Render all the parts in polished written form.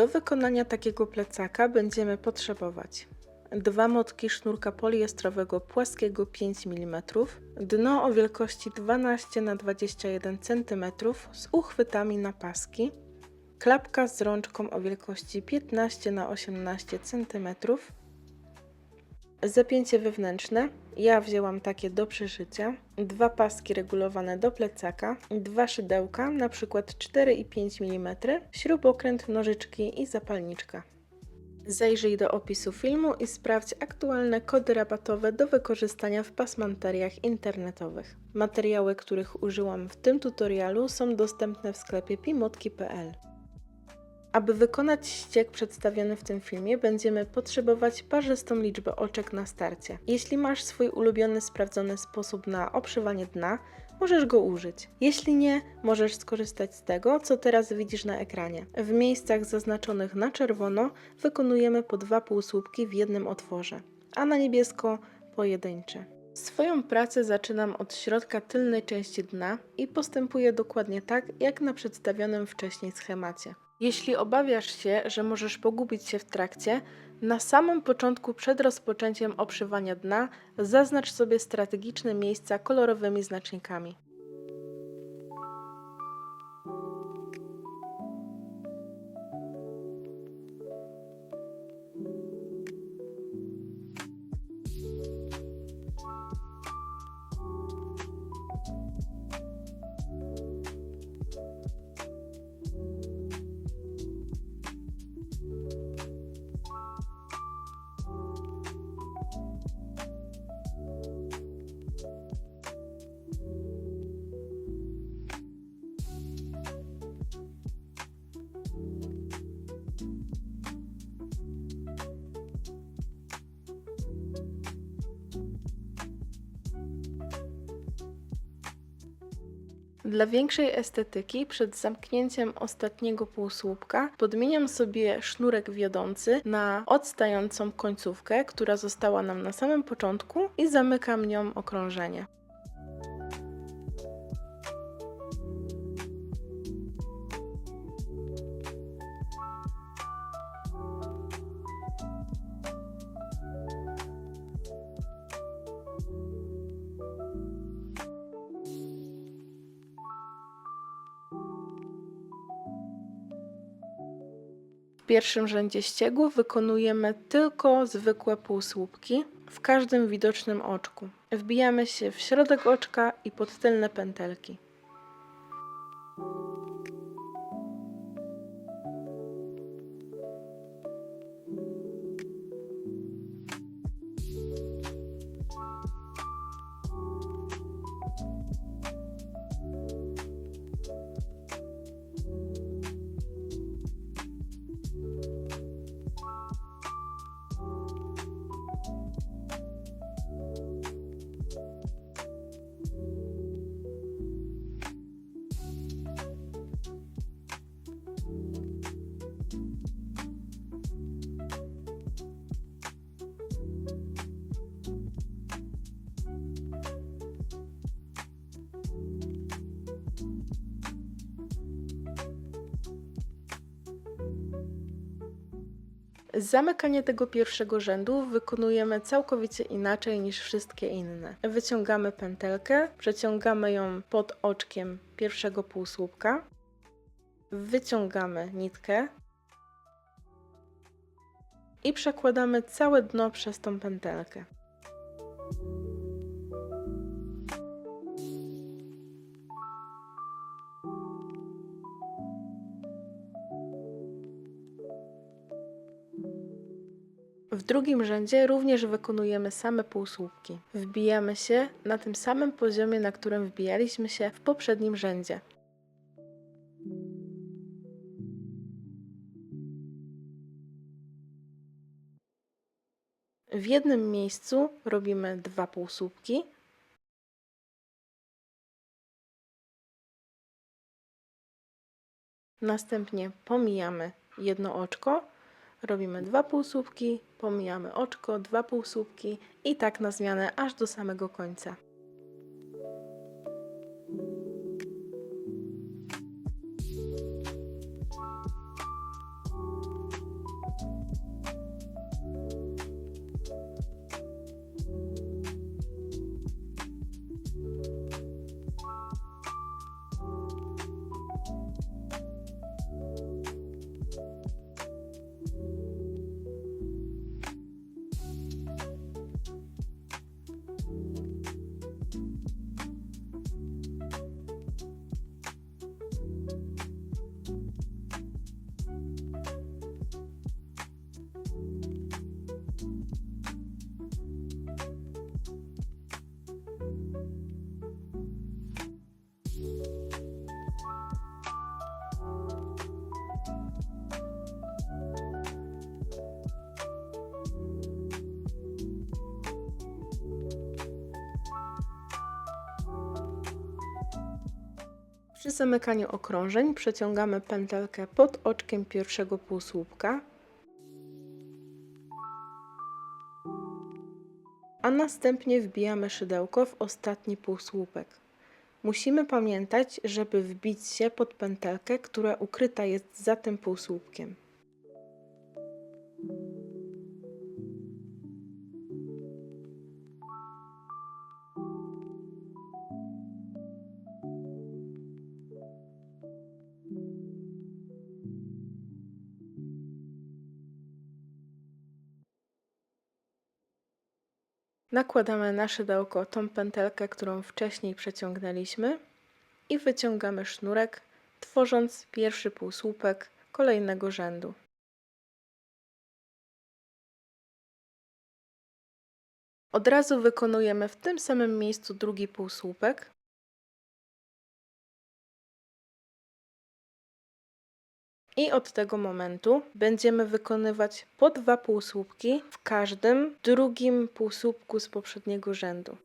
Do wykonania takiego plecaka będziemy potrzebować 2 motki sznurka poliestrowego płaskiego 5 mm, dno o wielkości 12 na 21 cm z uchwytami na paski, klapka z rączką o wielkości 15 na 18 cm, zapięcie wewnętrzne, ja wzięłam takie do przyszycia, 2 paski regulowane do plecaka, 2 szydełka, np. 4 i 5 mm, śrubokręt, nożyczki i zapalniczka. Zajrzyj do opisu filmu i sprawdź aktualne kody rabatowe do wykorzystania w pasmanteriach internetowych. Materiały, których użyłam w tym tutorialu, są dostępne w sklepie pimotki.pl. Aby wykonać ścieg przedstawiony w tym filmie, będziemy potrzebować parzystą liczbę oczek na starcie. Jeśli masz swój ulubiony, sprawdzony sposób na obszywanie dna, możesz go użyć. Jeśli nie, możesz skorzystać z tego, co teraz widzisz na ekranie. W miejscach zaznaczonych na czerwono wykonujemy po 2 półsłupki w jednym otworze, a na niebiesko pojedyncze. Swoją pracę zaczynam od środka tylnej części dna i postępuję dokładnie tak, jak na przedstawionym wcześniej schemacie. Jeśli obawiasz się, że możesz pogubić się w trakcie, na samym początku przed rozpoczęciem obszywania dna zaznacz sobie strategiczne miejsca kolorowymi znacznikami. Dla większej estetyki przed zamknięciem ostatniego półsłupka podmieniam sobie sznurek wiodący na odstającą końcówkę, która została nam na samym początku, i zamykam nią okrążenie. W pierwszym rzędzie ściegów wykonujemy tylko zwykłe półsłupki w każdym widocznym oczku. Wbijamy się w środek oczka i pod tylne pętelki. Zamykanie tego pierwszego rzędu wykonujemy całkowicie inaczej niż wszystkie inne. Wyciągamy pętelkę, przeciągamy ją pod oczkiem pierwszego półsłupka, wyciągamy nitkę i przekładamy całe dno przez tą pętelkę. W drugim rzędzie również wykonujemy same półsłupki. Wbijamy się na tym samym poziomie, na którym wbijaliśmy się w poprzednim rzędzie. W jednym miejscu robimy 2 półsłupki. Następnie pomijamy jedno oczko, robimy 2 półsłupki, pomijamy oczko, 2 półsłupki i tak na zmianę aż do samego końca. Przy zamykaniu okrążeń przeciągamy pętelkę pod oczkiem pierwszego półsłupka, a następnie wbijamy szydełko w ostatni półsłupek. Musimy pamiętać, żeby wbić się pod pętelkę, która ukryta jest za tym półsłupkiem. Nakładamy na szydełko tą pętelkę, którą wcześniej przeciągnęliśmy i wyciągamy sznurek, tworząc pierwszy półsłupek kolejnego rzędu. Od razu wykonujemy w tym samym miejscu drugi półsłupek. I od tego momentu będziemy wykonywać po 2 półsłupki w każdym drugim półsłupku z poprzedniego rzędu.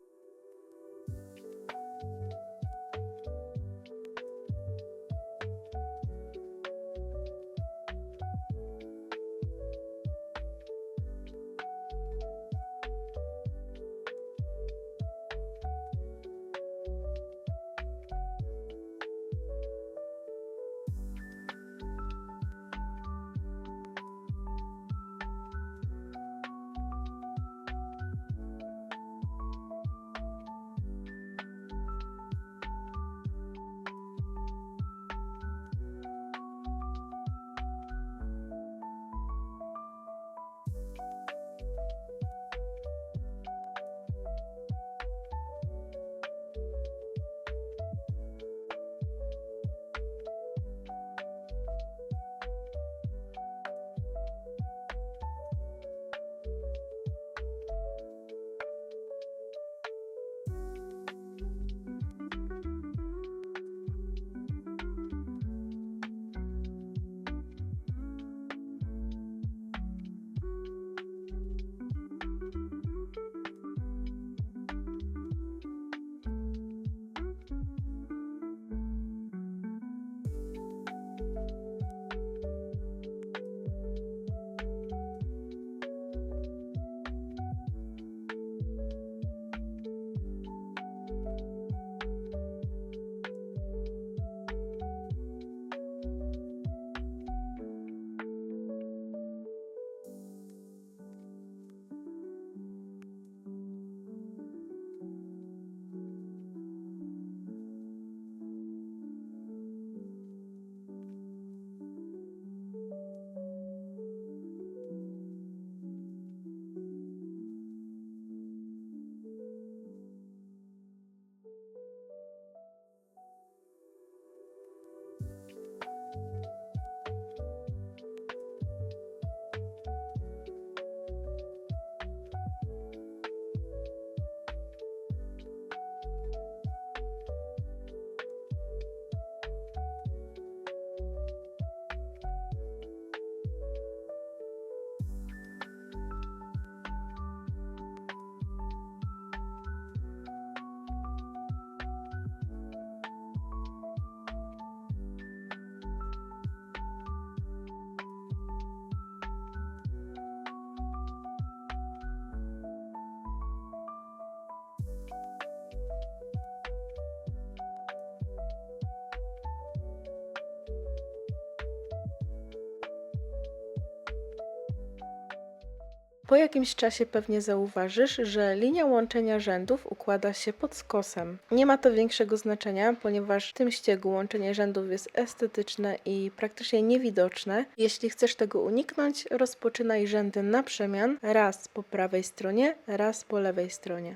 Po jakimś czasie pewnie zauważysz, że linia łączenia rzędów układa się pod skosem. Nie ma to większego znaczenia, ponieważ w tym ściegu łączenie rzędów jest estetyczne i praktycznie niewidoczne. Jeśli chcesz tego uniknąć, rozpoczynaj rzędy na przemian, raz po prawej stronie, raz po lewej stronie.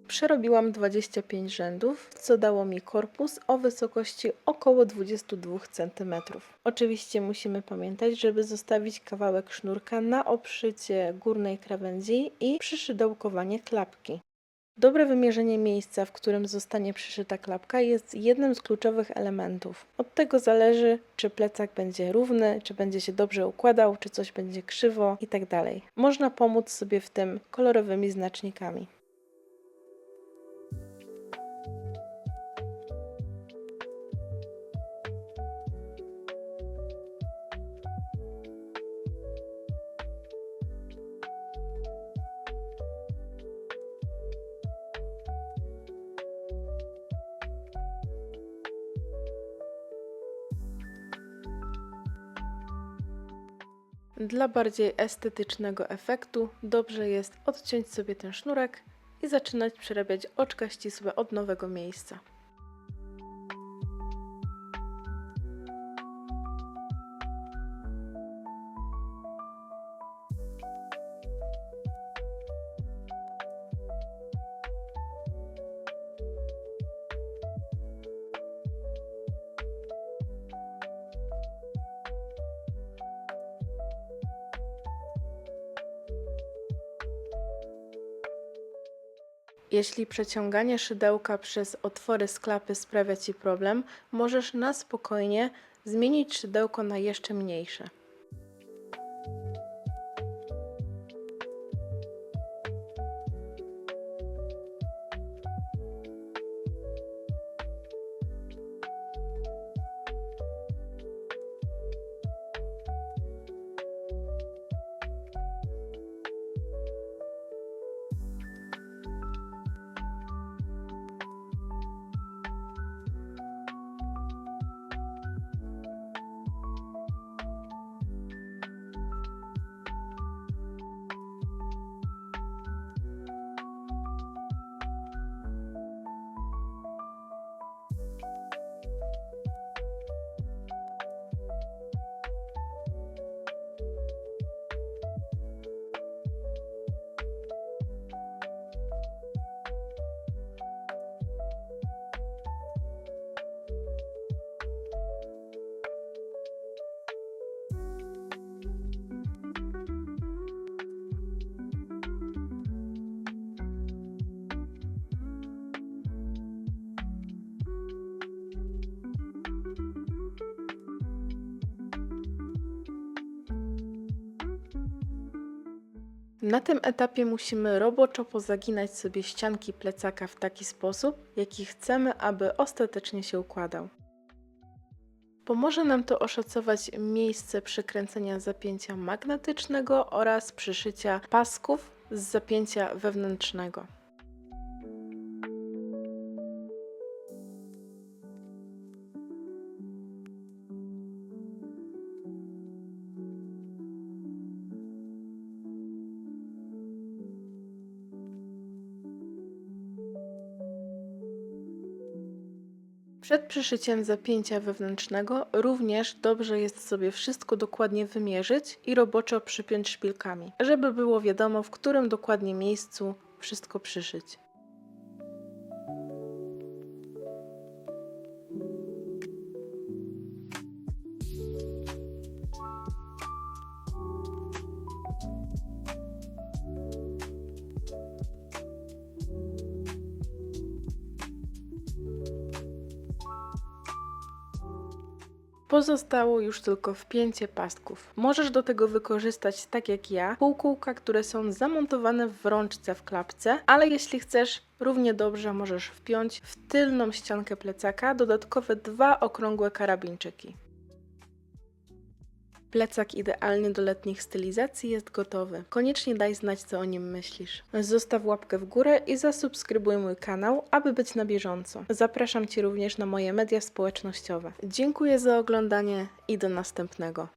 Przerobiłam 25 rzędów, co dało mi korpus o wysokości około 22 cm. Oczywiście musimy pamiętać, żeby zostawić kawałek sznurka na obszycie górnej krawędzi i przyszydełkowanie klapki. Dobre wymierzenie miejsca, w którym zostanie przyszyta klapka, jest jednym z kluczowych elementów. Od tego zależy, czy plecak będzie równy, czy będzie się dobrze układał, czy coś będzie krzywo itd. Można pomóc sobie w tym kolorowymi znacznikami. Dla bardziej estetycznego efektu dobrze jest odciąć sobie ten sznurek i zaczynać przerabiać oczka ścisłe od nowego miejsca. Jeśli przeciąganie szydełka przez otwory z klapy sprawia Ci problem, możesz na spokojnie zmienić szydełko na jeszcze mniejsze. Na tym etapie musimy roboczo pozaginać sobie ścianki plecaka w taki sposób, jaki chcemy, aby ostatecznie się układał. Pomoże nam to oszacować miejsce przykręcenia zapięcia magnetycznego oraz przyszycia pasków z zapięcia wewnętrznego. Przed przyszyciem zapięcia wewnętrznego również dobrze jest sobie wszystko dokładnie wymierzyć i roboczo przypiąć szpilkami, żeby było wiadomo, w którym dokładnie miejscu wszystko przyszyć. Pozostało już tylko wpięcie pasków. Możesz do tego wykorzystać, tak jak ja, półkółka, które są zamontowane w rączce w klapce, ale jeśli chcesz, równie dobrze możesz wpiąć w tylną ściankę plecaka dodatkowe 2 okrągłe karabinczyki. Plecak idealny do letnich stylizacji jest gotowy. Koniecznie daj znać, co o nim myślisz. Zostaw łapkę w górę i zasubskrybuj mój kanał, aby być na bieżąco. Zapraszam Cię również na moje media społecznościowe. Dziękuję za oglądanie i do następnego.